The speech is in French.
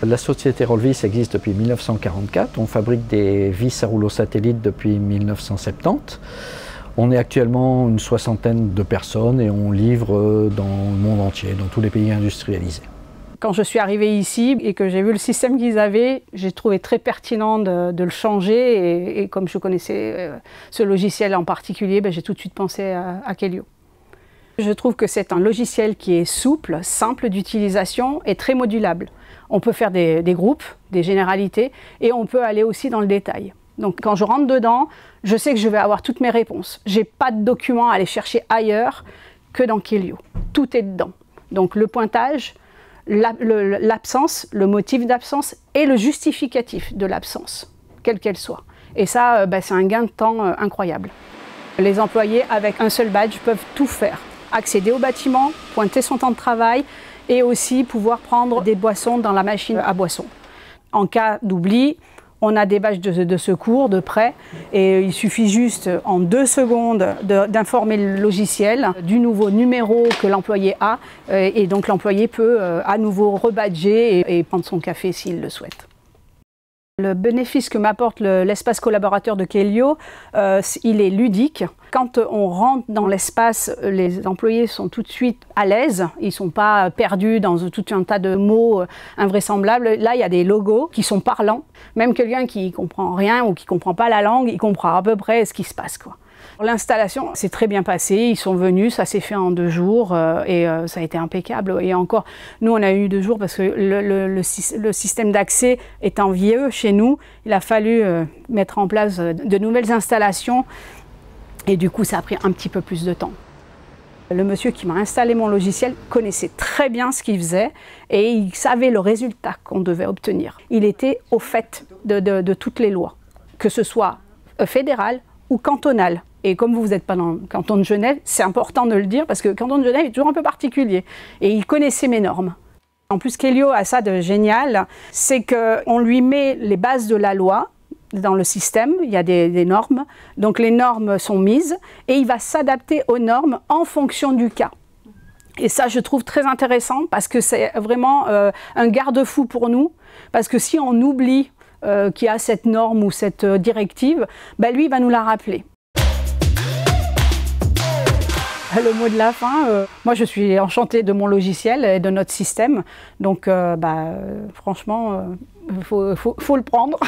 La société Rollvis existe depuis 1944. On fabrique des vis à rouleau satellite depuis 1970. On est actuellement une soixantaine de personnes et on livre dans le monde entier, dans tous les pays industrialisés. Quand je suis arrivée ici et que j'ai vu le système qu'ils avaient, j'ai trouvé très pertinent de le changer et comme je connaissais ce logiciel en particulier, j'ai tout de suite pensé à Keilio. Je trouve que c'est un logiciel qui est souple, simple d'utilisation et très modulable. On peut faire des groupes, des généralités et on peut aller aussi dans le détail. Donc quand je rentre dedans, je sais que je vais avoir toutes mes réponses. Je n'ai pas de documents à aller chercher ailleurs que dans Keilio. Tout est dedans. Donc le pointage, l'absence, le motif d'absence et le justificatif de l'absence, quelle qu'elle soit. Et ça, c'est un gain de temps incroyable. Les employés, avec un seul badge, peuvent tout faire. Accéder au bâtiment, pointer son temps de travail et aussi pouvoir prendre des boissons dans la machine à boissons. En cas d'oubli, on a des badges de secours, de prêt, et il suffit juste en 2 secondes d'informer le logiciel du nouveau numéro que l'employé a, et donc l'employé peut à nouveau rebadger et prendre son café s'il le souhaite. Le bénéfice que m'apporte l'espace collaborateur de Keilio, il est ludique. Quand on rentre dans l'espace, les employés sont tout de suite à l'aise. Ils ne sont pas perdus dans tout un tas de mots invraisemblables. Là, il y a des logos qui sont parlants. Même quelqu'un qui ne comprend rien ou qui ne comprend pas la langue, il comprend à peu près ce qui se passe, quoi. L'installation s'est très bien passée, ils sont venus, ça s'est fait en 2 jours et ça a été impeccable. Et encore, nous on a eu 2 jours parce que le système d'accès étant vieux chez nous, il a fallu mettre en place de nouvelles installations et du coup ça a pris un petit peu plus de temps. Le monsieur qui m'a installé mon logiciel connaissait très bien ce qu'il faisait et il savait le résultat qu'on devait obtenir. Il était au fait de toutes les lois, que ce soit fédérales ou cantonales. Et comme vous n'êtes pas dans le canton de Genève, c'est important de le dire parce que le canton de Genève est toujours un peu particulier. Et il connaissait mes normes. En plus, Keilio a ça de génial, c'est qu'on lui met les bases de la loi dans le système, il y a des normes. Donc les normes sont mises et il va s'adapter aux normes en fonction du cas. Et ça, je trouve très intéressant parce que c'est vraiment un garde-fou pour nous. Parce que si on oublie qu'il y a cette norme ou cette directive, lui, il va nous la rappeler. Le mot de la fin, moi je suis enchantée de mon logiciel et de notre système, donc franchement, faut le prendre.